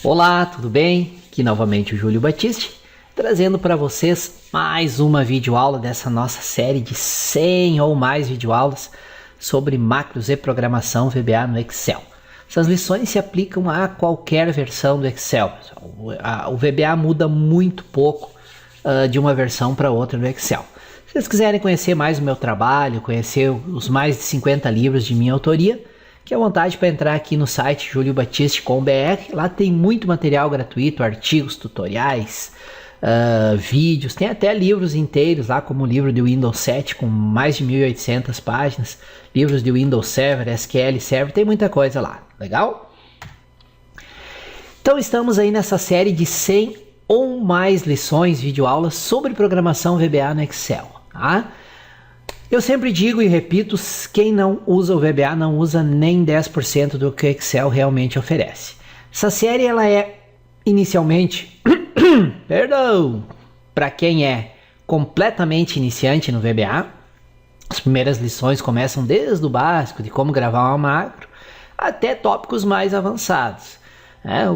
Olá, tudo bem? Aqui novamente o Júlio Batiste, trazendo para vocês mais uma videoaula dessa nossa série de 100 ou mais videoaulas sobre macros e programação VBA no Excel. Essas lições se aplicam a qualquer versão do Excel. O VBA muda muito pouco de uma versão para outra do Excel. Se vocês quiserem conhecer mais o meu trabalho, conhecer os mais de 50 livros de minha autoria, que à vontade para entrar aqui no site juliobatiste.com.br. Lá tem muito material gratuito, artigos, tutoriais, vídeos, tem até livros inteiros lá, como o livro de Windows 7 com mais de 1.800 páginas, livros de Windows Server, SQL Server, tem muita coisa lá, legal? Então estamos aí nessa série de 100 ou mais lições, videoaulas sobre programação VBA no Excel, tá? Eu sempre digo e repito, quem não usa o VBA não usa nem 10% do que o Excel realmente oferece. Essa série ela é inicialmente, perdão, para quem é completamente iniciante no VBA. As primeiras lições começam desde o básico, de como gravar uma macro, até tópicos mais avançados.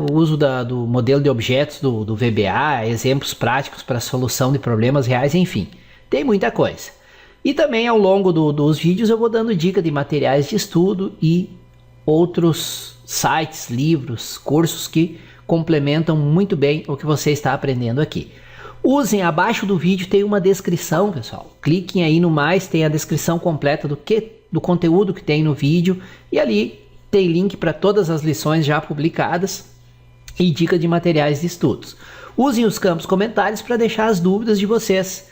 O uso do modelo de objetos do VBA, exemplos práticos para a solução de problemas reais, enfim, tem muita coisa. E também ao longo dos vídeos eu vou dando dica de materiais de estudo e outros sites, livros, cursos que complementam muito bem o que você está aprendendo aqui. Usem, abaixo do vídeo tem uma descrição, pessoal. Cliquem aí no mais, tem a descrição completa do conteúdo que tem no vídeo. E ali tem link para todas as lições já publicadas e dica de materiais de estudos. Usem os campos comentários para deixar as dúvidas de vocês.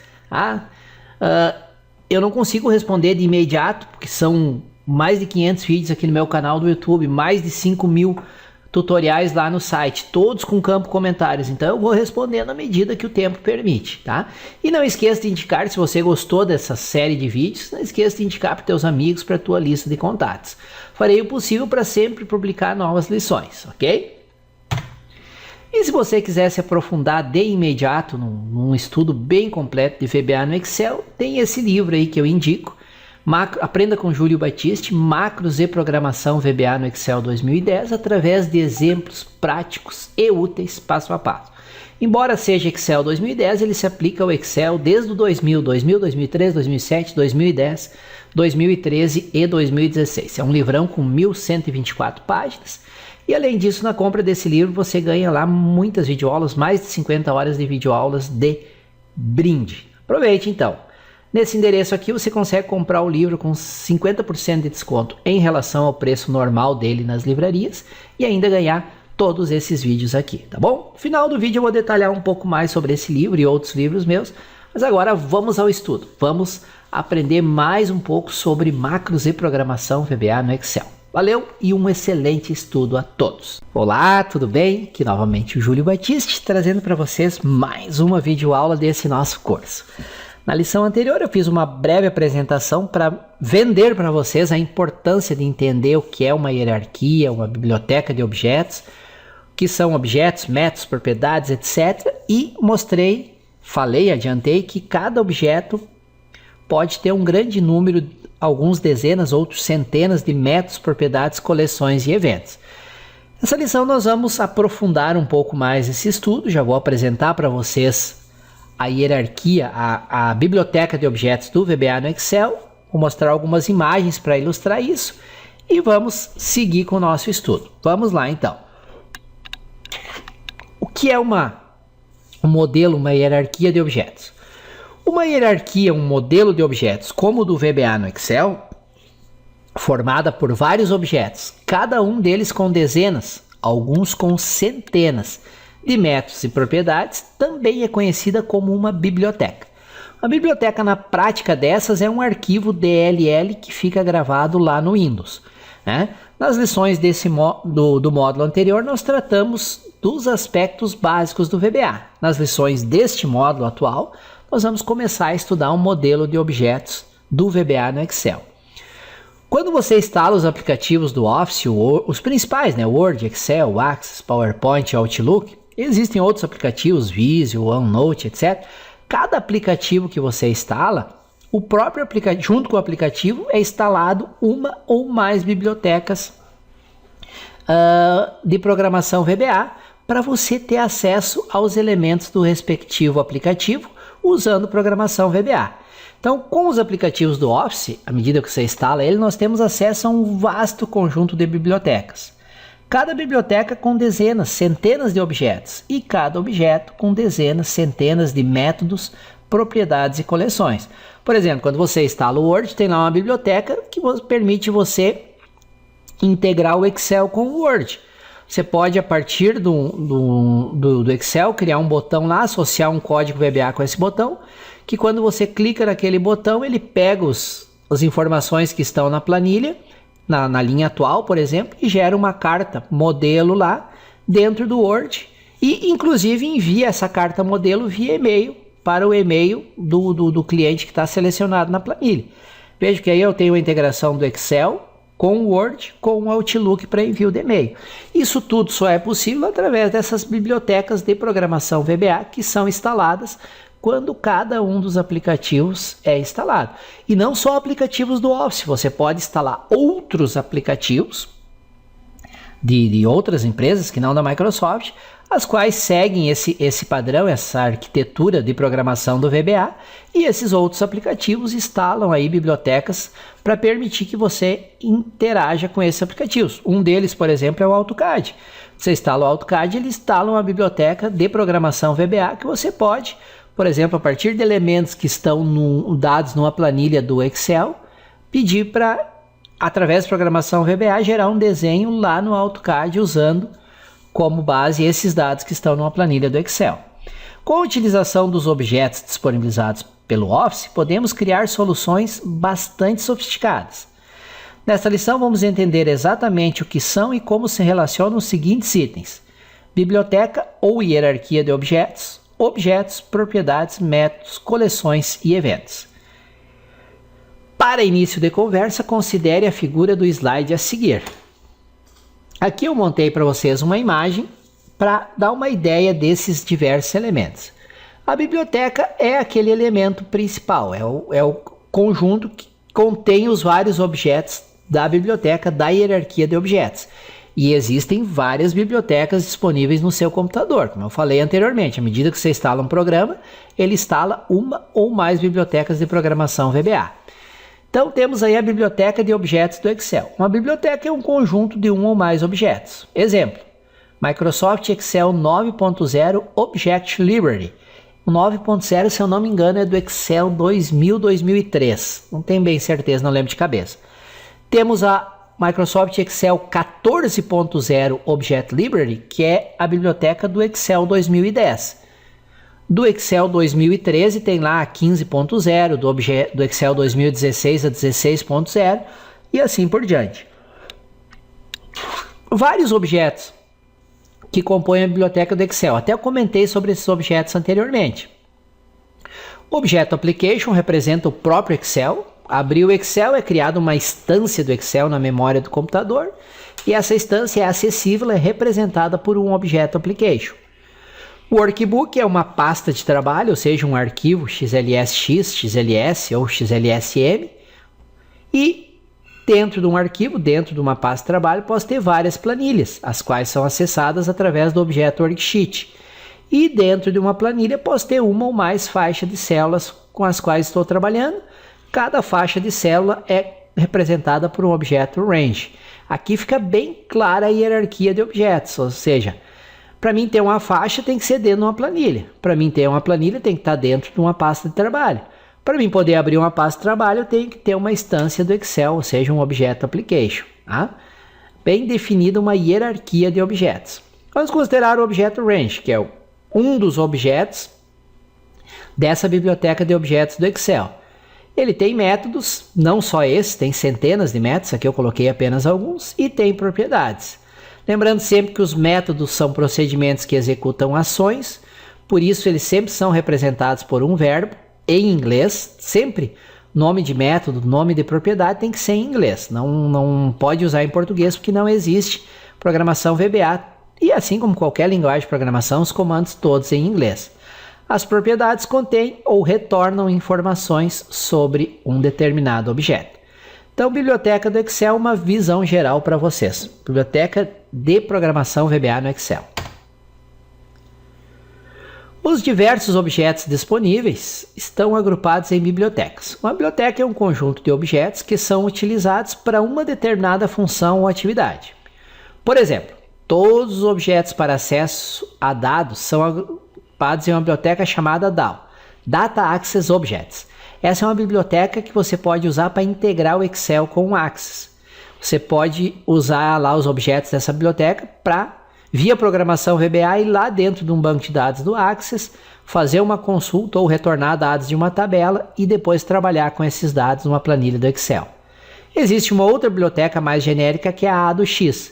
Eu não consigo responder de imediato, porque são mais de 500 vídeos aqui no meu canal do YouTube, mais de 5.000 tutoriais lá no site, todos com campo comentários, então eu vou respondendo à medida que o tempo permite, tá? E não esqueça de indicar, se você gostou dessa série de vídeos, não esqueça de indicar para teus amigos, para a tua lista de contatos. Farei o possível para sempre publicar novas lições, ok? E se você quiser se aprofundar de imediato num estudo bem completo de VBA no Excel, tem esse livro aí que eu indico, Aprenda com Júlio Batiste, Macros e Programação VBA no Excel 2010, através de exemplos práticos e úteis passo a passo. Embora seja Excel 2010, ele se aplica ao Excel desde o 2000, 2003, 2007, 2010, 2013 e 2016. É um livrão com 1.124 páginas. E além disso, na compra desse livro você ganha lá muitas videoaulas, mais de 50 horas de videoaulas de brinde. Aproveite então. Nesse endereço aqui você consegue comprar o livro com 50% de desconto em relação ao preço normal dele nas livrarias e ainda ganhar todos esses vídeos aqui, tá bom? No final do vídeo eu vou detalhar um pouco mais sobre esse livro e outros livros meus, mas agora vamos ao estudo. Vamos aprender mais um pouco sobre macros e programação VBA no Excel. Valeu e um excelente estudo a todos. Olá, tudo bem? Aqui novamente o Júlio Batiste, trazendo para vocês mais uma videoaula desse nosso curso. Na lição anterior eu fiz uma breve apresentação para vender para vocês a importância de entender o que é uma hierarquia, uma biblioteca de objetos, o que são objetos, métodos, propriedades, etc. E adiantei que cada objeto pode ter um grande número, alguns dezenas, outros centenas de métodos, propriedades, coleções e eventos. Nessa lição nós vamos aprofundar um pouco mais esse estudo, já vou apresentar para vocês a hierarquia, a biblioteca de objetos do VBA no Excel, vou mostrar algumas imagens para ilustrar isso e vamos seguir com o nosso estudo. Vamos lá então. O que é um modelo, uma hierarquia de objetos? Uma hierarquia, um modelo de objetos como o do VBA no Excel, formada por vários objetos, cada um deles com dezenas, alguns com centenas de métodos e propriedades, também é conhecida como uma biblioteca. A biblioteca na prática dessas é um arquivo DLL que fica gravado lá no Windows, né? Nas lições do módulo anterior nós tratamos dos aspectos básicos do VBA. Nas lições deste módulo atual nós vamos começar a estudar um modelo de objetos do VBA no Excel. Quando você instala os aplicativos do Office, os principais, né? Word, Excel, Access, PowerPoint, Outlook, existem outros aplicativos, Visio, OneNote, etc. Cada aplicativo que você instala, o próprio aplicativo, junto com o aplicativo, é instalado uma ou mais bibliotecas de programação VBA para você ter acesso aos elementos do respectivo aplicativo usando programação VBA. Então, com os aplicativos do Office, à medida que você instala ele, nós temos acesso a um vasto conjunto de bibliotecas. Cada biblioteca com dezenas, centenas de objetos, e cada objeto com dezenas, centenas de métodos, propriedades e coleções. Por exemplo, quando você instala o Word, tem lá uma biblioteca que permite você integrar o Excel com o Word. Você pode, a partir do Excel, criar um botão lá, associar um código VBA com esse botão, que quando você clica naquele botão, ele pega as informações que estão na planilha, na linha atual, por exemplo, e gera uma carta modelo lá dentro do Word e, inclusive, envia essa carta modelo via e-mail para o e-mail do cliente que está selecionado na planilha. Veja que aí eu tenho a integração do Excel com o Word, com o Outlook para envio de e-mail. Isso tudo só é possível através dessas bibliotecas de programação VBA que são instaladas quando cada um dos aplicativos é instalado. E não só aplicativos do Office, você pode instalar outros aplicativos de outras empresas que não da Microsoft, as quais seguem esse padrão, essa arquitetura de programação do VBA, e esses outros aplicativos instalam aí bibliotecas para permitir que você interaja com esses aplicativos. Um deles, por exemplo, é o AutoCAD. Você instala o AutoCAD, ele instala uma biblioteca de programação VBA que você pode, por exemplo, a partir de elementos que estão dados numa planilha do Excel, pedir para, através de programação VBA, gerar um desenho lá no AutoCAD usando como base esses dados que estão numa planilha do Excel. Com a utilização dos objetos disponibilizados pelo Office, podemos criar soluções bastante sofisticadas. Nesta lição, vamos entender exatamente o que são e como se relacionam os seguintes itens: biblioteca ou hierarquia de objetos, objetos, propriedades, métodos, coleções e eventos. Para início de conversa, considere a figura do slide a seguir. Aqui eu montei para vocês uma imagem para dar uma ideia desses diversos elementos. A biblioteca é aquele elemento principal, é o conjunto que contém os vários objetos da biblioteca da hierarquia de objetos. E existem várias bibliotecas disponíveis no seu computador. Como eu falei anteriormente, à medida que você instala um programa, ele instala uma ou mais bibliotecas de programação VBA. Então temos aí a biblioteca de objetos do Excel. Uma biblioteca é um conjunto de um ou mais objetos. Exemplo: Microsoft Excel 9.0 Object Library. O 9.0, se eu não me engano, é do Excel 2000-2003. Não tenho bem certeza, não lembro de cabeça. Temos a Microsoft Excel 14.0 Object Library, que é a biblioteca do Excel 2010. Do Excel 2013 tem lá a 15.0, do Excel 2016 a 16.0 e assim por diante. Vários objetos que compõem a biblioteca do Excel. Até eu comentei sobre esses objetos anteriormente. O objeto Application representa o próprio Excel. Abrir o Excel é criada uma instância do Excel na memória do computador e essa instância é acessível, é representada por um objeto Application. O Workbook é uma pasta de trabalho, ou seja, um arquivo XLSX, XLS ou XLSM. E dentro de um arquivo, dentro de uma pasta de trabalho, posso ter várias planilhas, as quais são acessadas através do objeto Worksheet. E dentro de uma planilha, posso ter uma ou mais faixas de células com as quais estou trabalhando. Cada faixa de célula é representada por um objeto Range. Aqui fica bem clara a hierarquia de objetos, ou seja, para mim ter uma faixa tem que ser dentro de uma planilha. Para mim ter uma planilha tem que estar dentro de uma pasta de trabalho. Para mim poder abrir uma pasta de trabalho eu tenho que ter uma instância do Excel, ou seja, um objeto Application. Tá? Bem definida uma hierarquia de objetos. Vamos considerar o objeto Range, que é um dos objetos dessa biblioteca de objetos do Excel. Ele tem métodos, não só esse, tem centenas de métodos, aqui eu coloquei apenas alguns, e tem propriedades. Lembrando sempre que os métodos são procedimentos que executam ações, por isso eles sempre são representados por um verbo em inglês, sempre nome de método, nome de propriedade tem que ser em inglês, não pode usar em português porque não existe programação VBA, e assim como qualquer linguagem de programação, os comandos todos em inglês. As propriedades contêm ou retornam informações sobre um determinado objeto. Então, biblioteca do Excel, uma visão geral para vocês. Biblioteca de programação VBA no Excel. Os diversos objetos disponíveis estão agrupados em bibliotecas. Uma biblioteca é um conjunto de objetos que são utilizados para uma determinada função ou atividade. Por exemplo, todos os objetos para acesso a dados são agrupados em uma biblioteca chamada DAO, Data Access Objects. Essa é uma biblioteca que você pode usar para integrar o Excel com o Access. Você pode usar lá os objetos dessa biblioteca para, via programação VBA, ir lá dentro de um banco de dados do Access, fazer uma consulta ou retornar dados de uma tabela e depois trabalhar com esses dados numa planilha do Excel. Existe uma outra biblioteca mais genérica que é a A2X.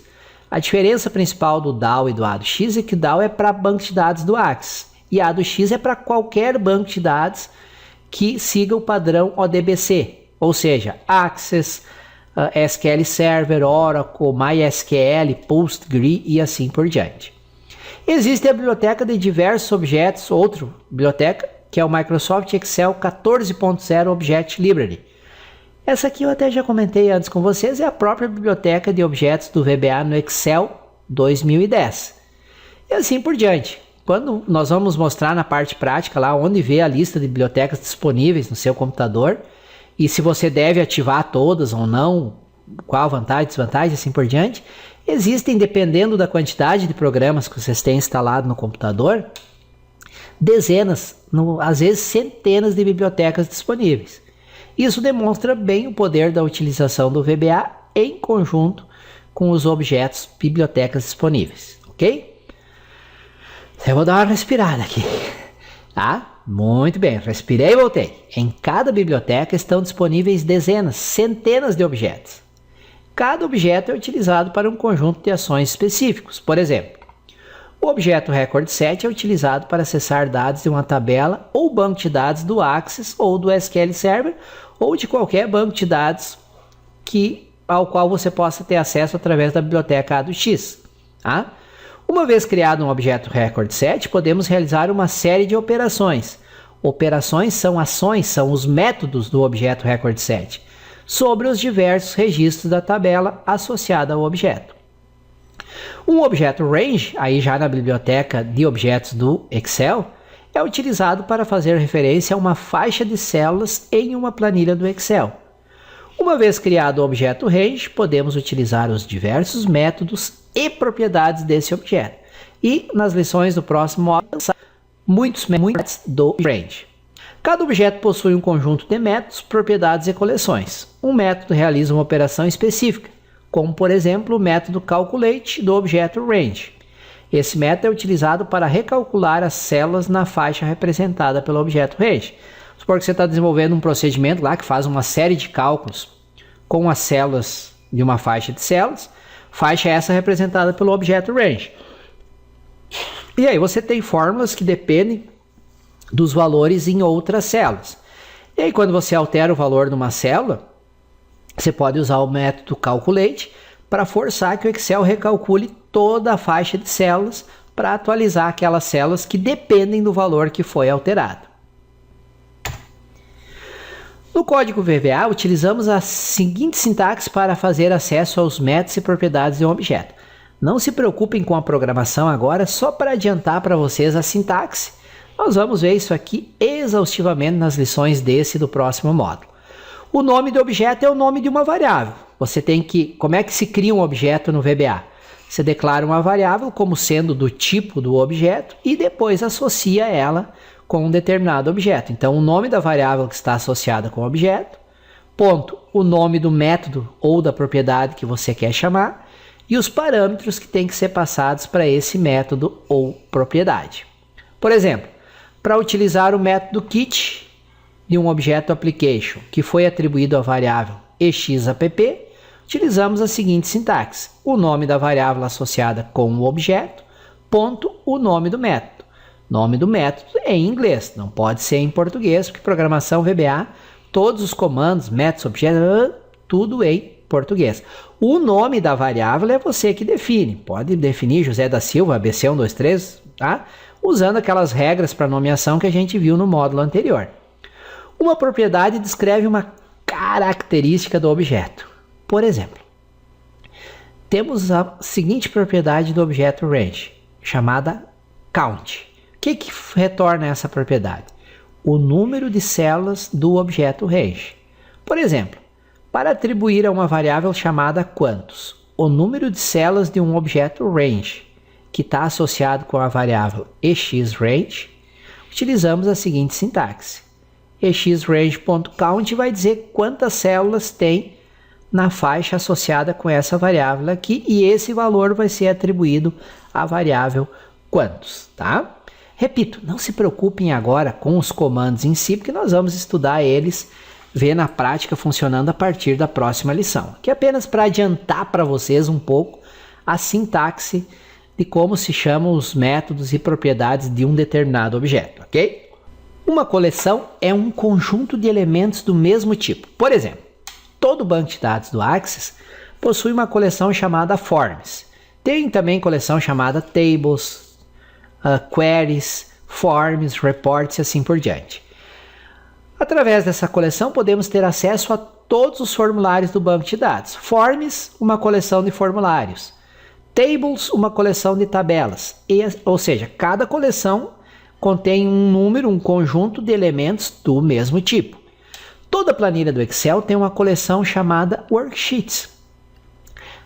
A diferença principal do DAO e do A2X é que o DAO é para banco de dados do Access e a A2X é para qualquer banco de dados que siga o padrão ODBC, ou seja, Access, SQL Server, Oracle, MySQL, PostgreSQL e assim por diante. Existe a biblioteca de diversos objetos, outra biblioteca, que é o Microsoft Excel 14.0 Object Library. Essa aqui eu até já comentei antes com vocês, é a própria biblioteca de objetos do VBA no Excel 2010. E assim por diante. Quando nós vamos mostrar na parte prática lá onde vê a lista de bibliotecas disponíveis no seu computador e se você deve ativar todas ou não, qual a vantagem, desvantagem, assim por diante, existem, dependendo da quantidade de programas que vocês têm instalado no computador, dezenas, às vezes centenas de bibliotecas disponíveis. Isso demonstra bem o poder da utilização do VBA em conjunto com os objetos bibliotecas disponíveis, ok? Eu vou dar uma respirada aqui, tá? Muito bem, respirei e voltei. Em cada biblioteca estão disponíveis dezenas, centenas de objetos. Cada objeto é utilizado para um conjunto de ações específicos. Por exemplo, o objeto record_set é utilizado para acessar dados de uma tabela ou banco de dados do Access ou do SQL Server ou de qualquer banco de dados ao qual você possa ter acesso através da biblioteca A2X, tá? Uma vez criado um objeto record_set, podemos realizar uma série de operações. Operações são ações, são os métodos do objeto record_set, sobre os diversos registros da tabela associada ao objeto. Um objeto range, aí já na biblioteca de objetos do Excel, é utilizado para fazer referência a uma faixa de células em uma planilha do Excel. Uma vez criado o objeto range, podemos utilizar os diversos métodos e propriedades desse objeto. E nas lições do próximo módulo, muitos métodos do range. Cada objeto possui um conjunto de métodos, propriedades e coleções. Um método realiza uma operação específica, como por exemplo o método calculate do objeto range. Esse método é utilizado para recalcular as células na faixa representada pelo objeto range. Supor que você está desenvolvendo um procedimento lá que faz uma série de cálculos com as células de uma faixa de células. Faixa essa representada pelo objeto range. E aí você tem fórmulas que dependem dos valores em outras células. E aí quando você altera o valor numa célula, você pode usar o método calculate para forçar que o Excel recalcule toda a faixa de células para atualizar aquelas células que dependem do valor que foi alterado. No código VBA, utilizamos a seguinte sintaxe para fazer acesso aos métodos e propriedades de um objeto. Não se preocupem com a programação agora, só para adiantar para vocês a sintaxe. Nós vamos ver isso aqui exaustivamente nas lições desse e do próximo módulo. O nome do objeto é o nome de uma variável. Você tem que... Como é que se cria um objeto no VBA? Você declara uma variável como sendo do tipo do objeto e depois associa ela com um determinado objeto. Então, o nome da variável que está associada com o objeto, ponto, o nome do método ou da propriedade que você quer chamar e os parâmetros que têm que ser passados para esse método ou propriedade. Por exemplo, para utilizar o método kit de um objeto application que foi atribuído à variável exapp, utilizamos a seguinte sintaxe: o nome da variável associada com o objeto, ponto, o nome do método. Nome do método é em inglês, não pode ser em português, porque programação VBA, todos os comandos, métodos, objetos, tudo em português. O nome da variável é você que define. Pode definir José da Silva, ABC123, tá? Usando aquelas regras para nomeação que a gente viu no módulo anterior. Uma propriedade descreve uma característica do objeto. Por exemplo, temos a seguinte propriedade do objeto range, chamada count. que retorna essa propriedade? O número de células do objeto range. Por exemplo, para atribuir a uma variável chamada quantos, o número de células de um objeto range, que está associado com a variável exRange, utilizamos a seguinte sintaxe. exRange.count vai dizer quantas células tem na faixa associada com essa variável aqui, e esse valor vai ser atribuído à variável quantos, tá? Repito, não se preocupem agora com os comandos em si, porque nós vamos estudar eles, ver na prática funcionando a partir da próxima lição. Que é apenas para adiantar para vocês um pouco a sintaxe de como se chamam os métodos e propriedades de um determinado objeto, ok? Uma coleção é um conjunto de elementos do mesmo tipo. Por exemplo, todo banco de dados do Access possui uma coleção chamada Forms. Tem também coleção chamada Tables, Queries, Forms, Reports e assim por diante. Através dessa coleção podemos ter acesso a todos os formulários do banco de dados. Forms, uma coleção de formulários. Tables, uma coleção de tabelas. Ou seja, cada coleção contém um número, um conjunto de elementos do mesmo tipo. Toda planilha do Excel tem uma coleção chamada Worksheets.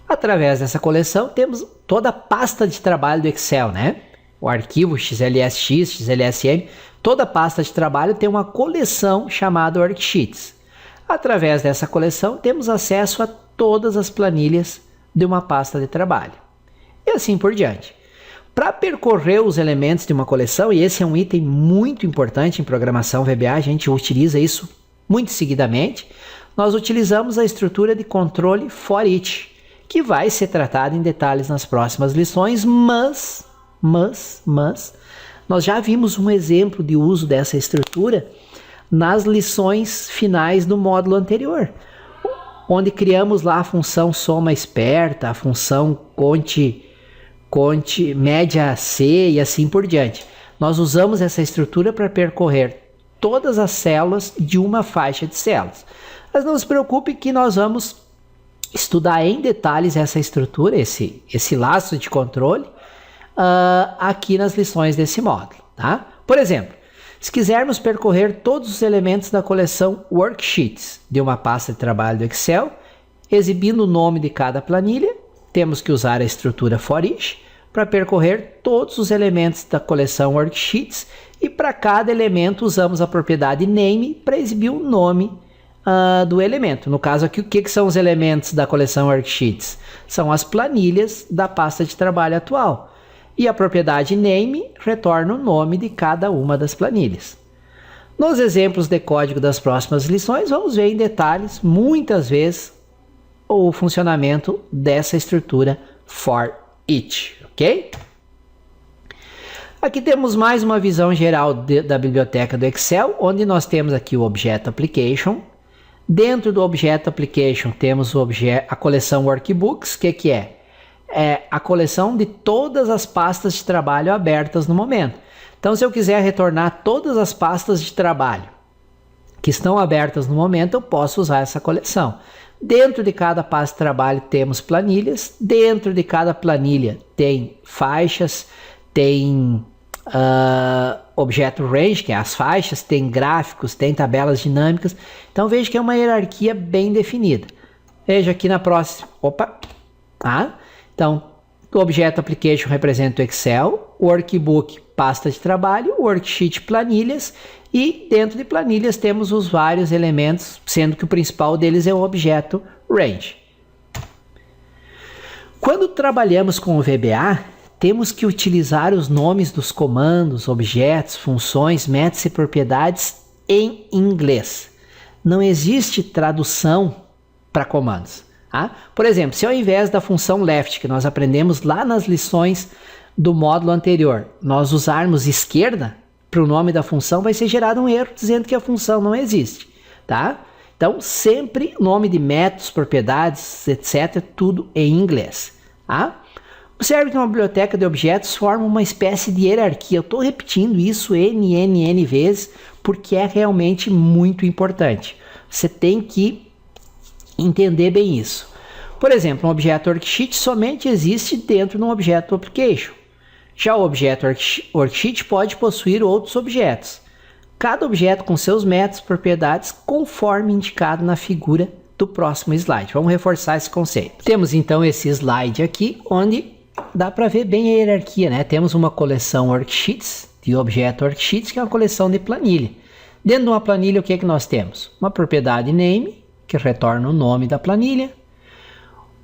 Através dessa coleção temos toda a pasta de trabalho do Excel, né? O arquivo XLSX, XLSM, toda pasta de trabalho tem uma coleção chamada Worksheets. Através dessa coleção temos acesso a todas as planilhas de uma pasta de trabalho. E assim por diante. Para percorrer os elementos de uma coleção, e esse é um item muito importante em programação VBA, a gente utiliza isso muito seguidamente, nós utilizamos a estrutura de controle for each, que vai ser tratada em detalhes nas próximas lições, mas nós já vimos um exemplo de uso dessa estrutura nas lições finais do módulo anterior, onde criamos lá a função soma esperta, a função conte média C e assim por diante. Nós usamos essa estrutura para percorrer todas as células de uma faixa de células. Mas não se preocupe que nós vamos estudar em detalhes essa estrutura, esse laço de controle, aqui nas lições desse módulo, tá? Por exemplo, se quisermos percorrer todos os elementos da coleção Worksheets de uma pasta de trabalho do Excel, exibindo o nome de cada planilha, temos que usar a estrutura for each para percorrer todos os elementos da coleção Worksheets, e para cada elemento usamos a propriedade name para exibir o nome do elemento. No caso aqui, o que são os elementos da coleção Worksheets? São as planilhas da pasta de trabalho atual. E a propriedade name retorna o nome de cada uma das planilhas. Nos exemplos de código das próximas lições, vamos ver em detalhes, muitas vezes, o funcionamento dessa estrutura for each, ok? Aqui temos mais uma visão geral da biblioteca do Excel, onde nós temos aqui o Object Application. Dentro do Object Application temos a coleção Workbooks, que é? É a coleção de todas as pastas de trabalho abertas no momento. Então, se eu quiser retornar todas as pastas de trabalho que estão abertas no momento, eu posso usar essa coleção. Dentro de cada pasta de trabalho temos planilhas, dentro de cada planilha tem faixas, tem objeto range, que é as faixas, tem gráficos, tem tabelas dinâmicas. Então veja que é uma hierarquia bem definida. Veja aqui na próxima. Então, o Object Application representa o Excel, o Workbook, pasta de trabalho, o Worksheet, planilhas, e dentro de planilhas temos os vários elementos, sendo que o principal deles é o objeto range. Quando trabalhamos com o VBA, temos que utilizar os nomes dos comandos, objetos, funções, métodos e propriedades em inglês. Não existe tradução para comandos. Por exemplo, se ao invés da função left, que nós aprendemos lá nas lições do módulo anterior, nós usarmos esquerda para o nome da função, vai ser gerado um erro dizendo que a função não existe, tá? Então, sempre nome de métodos, propriedades, etc., tudo em inglês, tá? Observe que uma biblioteca de objetos forma uma espécie de hierarquia. Eu estou repetindo isso n vezes, porque é realmente muito importante. Você tem que entender bem isso. Por exemplo, um objeto Worksheet somente existe dentro de um objeto Application. Já o objeto worksheet pode possuir outros objetos, cada objeto com seus métodos e propriedades conforme indicado na figura do próximo slide. Vamos reforçar esse conceito. Temos então esse slide aqui, onde dá para ver bem a hierarquia, né? Temos uma coleção worksheets, de objeto worksheets, que é uma coleção de planilha. Dentro de uma planilha, o que é que nós temos? Uma propriedade name, que retorna o nome da planilha.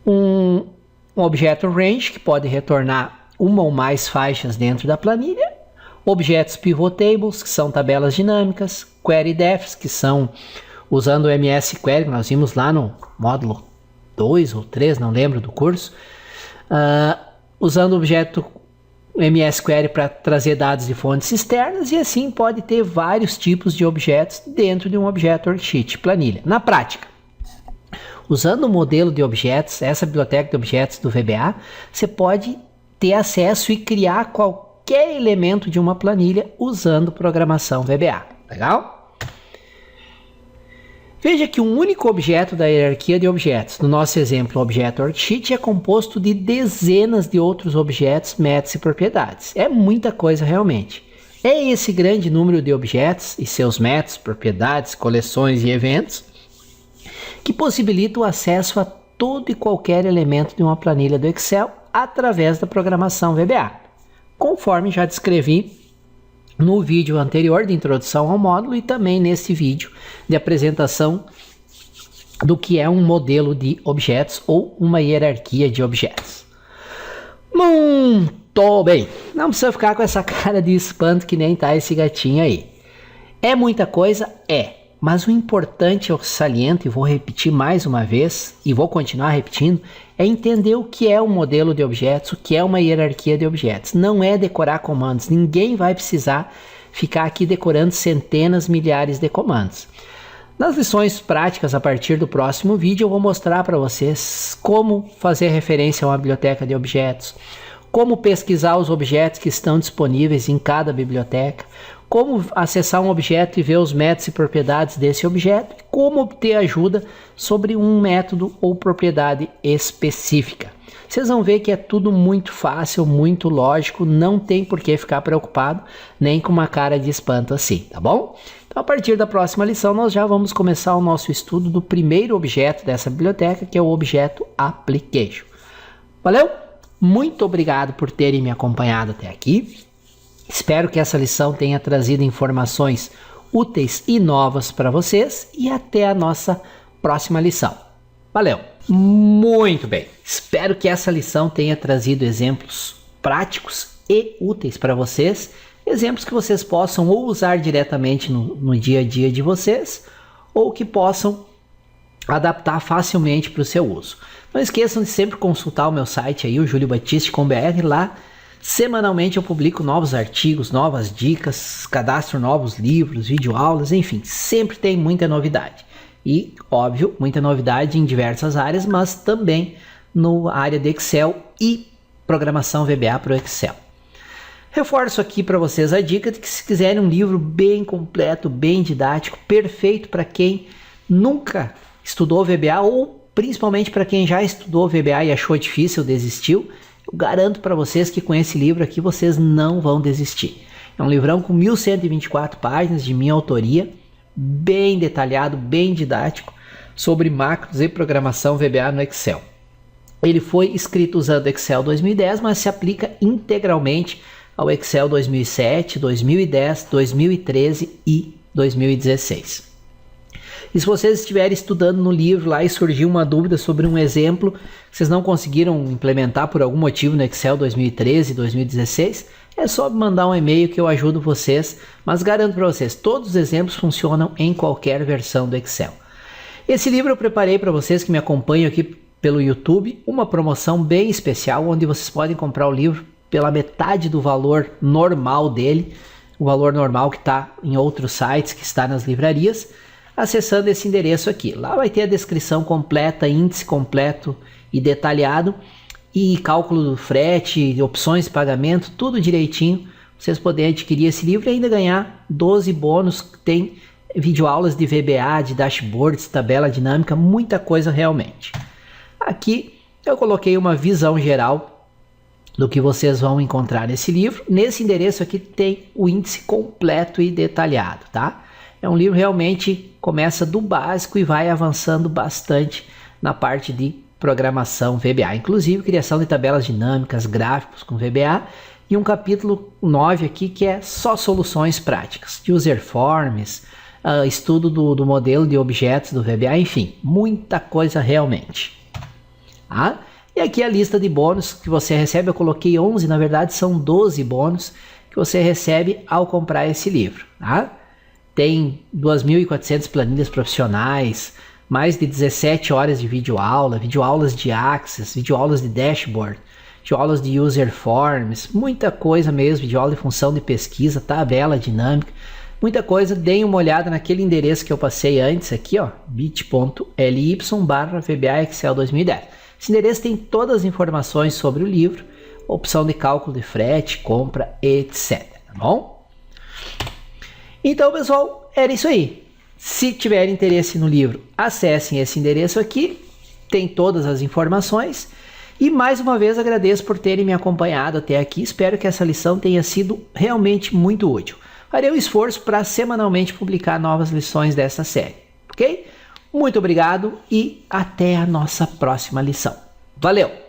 Um objeto range, que pode retornar uma ou mais faixas dentro da planilha. Objetos pivot tables, que são tabelas dinâmicas. Query defs, que são usando o MS Query, que nós vimos lá no módulo 2 ou 3, não lembro do curso. Usando o objeto MS Query para trazer dados de fontes externas, e assim pode ter vários tipos de objetos dentro de um objeto worksheet planilha. Na prática, usando o modelo de objetos, essa biblioteca de objetos do VBA, você pode ter acesso e criar qualquer elemento de uma planilha usando programação VBA. Legal? Veja que um único objeto da hierarquia de objetos, no nosso exemplo, o objeto worksheet, é composto de dezenas de outros objetos, métodos e propriedades. É muita coisa realmente. É esse grande número de objetos e seus métodos, propriedades, coleções e eventos que possibilita o acesso a todo e qualquer elemento de uma planilha do Excel através da programação VBA, conforme já descrevi no vídeo anterior de introdução ao módulo e também nesse vídeo de apresentação do que é um modelo de objetos ou uma hierarquia de objetos. Muito bem, não precisa ficar com essa cara de espanto que nem tá esse gatinho aí. É muita coisa? É, mas o importante, eu saliento e vou repetir mais uma vez e vou continuar repetindo, é entender o que é um modelo de objetos, o que é uma hierarquia de objetos. Não é decorar comandos, ninguém vai precisar ficar aqui decorando centenas, milhares de comandos. Nas lições práticas, a partir do próximo vídeo, eu vou mostrar para vocês como fazer referência a uma biblioteca de objetos, como pesquisar os objetos que estão disponíveis em cada biblioteca, como acessar um objeto e ver os métodos e propriedades desse objeto, e como obter ajuda sobre um método ou propriedade específica. Vocês vão ver que é tudo muito fácil, muito lógico, não tem por que ficar preocupado, nem com uma cara de espanto assim, tá bom? Então, a partir da próxima lição, nós já vamos começar o nosso estudo do primeiro objeto dessa biblioteca, que é o objeto application. Valeu? Muito obrigado por terem me acompanhado até aqui. Espero que essa lição tenha trazido informações úteis e novas para vocês e até a nossa próxima lição. Valeu! Muito bem! Espero que essa lição tenha trazido exemplos práticos e úteis para vocês, exemplos que vocês possam ou usar diretamente no dia a dia de vocês ou que possam adaptar facilmente para o seu uso. Não esqueçam de sempre consultar o meu site aí, o juliobatiste.com.br. Lá semanalmente eu publico novos artigos, novas dicas, cadastro novos livros, videoaulas, enfim, sempre tem muita novidade. E, óbvio, muita novidade em diversas áreas, mas também na área de Excel e programação VBA para o Excel. Reforço aqui para vocês a dica de que se quiserem um livro bem completo, bem didático, perfeito para quem nunca estudou VBA ou principalmente para quem já estudou VBA e achou difícil, desistiu, eu garanto para vocês que com esse livro aqui vocês não vão desistir. É um livrão com 1124 páginas de minha autoria, bem detalhado, bem didático, sobre macros e programação VBA no Excel. Ele foi escrito usando Excel 2010, mas se aplica integralmente ao Excel 2007, 2010, 2013 e 2016. E se vocês estiverem estudando no livro lá e surgir uma dúvida sobre um exemplo que vocês não conseguiram implementar por algum motivo no Excel 2013 e 2016, é só mandar um e-mail que eu ajudo vocês, mas garanto para vocês, todos os exemplos funcionam em qualquer versão do Excel. Esse livro eu preparei para vocês que me acompanham aqui pelo YouTube, uma promoção bem especial, onde vocês podem comprar o livro pela metade do valor normal dele, o valor normal que está em outros sites, que está nas livrarias, acessando esse endereço aqui. Lá vai ter a descrição completa, índice completo e detalhado, e cálculo do frete, opções de pagamento, tudo direitinho. Vocês podem adquirir esse livro e ainda ganhar 12 bônus, tem videoaulas de VBA, de dashboards, tabela dinâmica, muita coisa realmente. Aqui eu coloquei uma visão geral do que vocês vão encontrar nesse livro. Nesse endereço aqui tem o índice completo e detalhado, tá? É um livro realmente começa do básico e vai avançando bastante na parte de programação VBA, inclusive criação de tabelas dinâmicas, gráficos com VBA, e um capítulo 9 aqui que é só soluções práticas, user forms, estudo do modelo de objetos do VBA, enfim, muita coisa realmente. Tá? E aqui a lista de bônus que você recebe, eu coloquei 11, na verdade são 12 bônus que você recebe ao comprar esse livro. Tá? Tem 2.400 planilhas profissionais, mais de 17 horas de videoaulas de Access, videoaulas de Dashboard, videoaulas de User Forms, muita coisa mesmo, videoaula de função de pesquisa, tabela dinâmica, muita coisa. Deem uma olhada naquele endereço que eu passei antes aqui, ó, bit.ly/VBA Excel 2010. Esse endereço tem todas as informações sobre o livro, opção de cálculo de frete, compra, etc. Tá bom? Então, pessoal, era isso aí. Se tiver interesse no livro, acessem esse endereço aqui, tem todas as informações. E mais uma vez agradeço por terem me acompanhado até aqui. Espero que essa lição tenha sido realmente muito útil. Farei um esforço para semanalmente publicar novas lições dessa série, ok? Muito obrigado e até a nossa próxima lição. Valeu!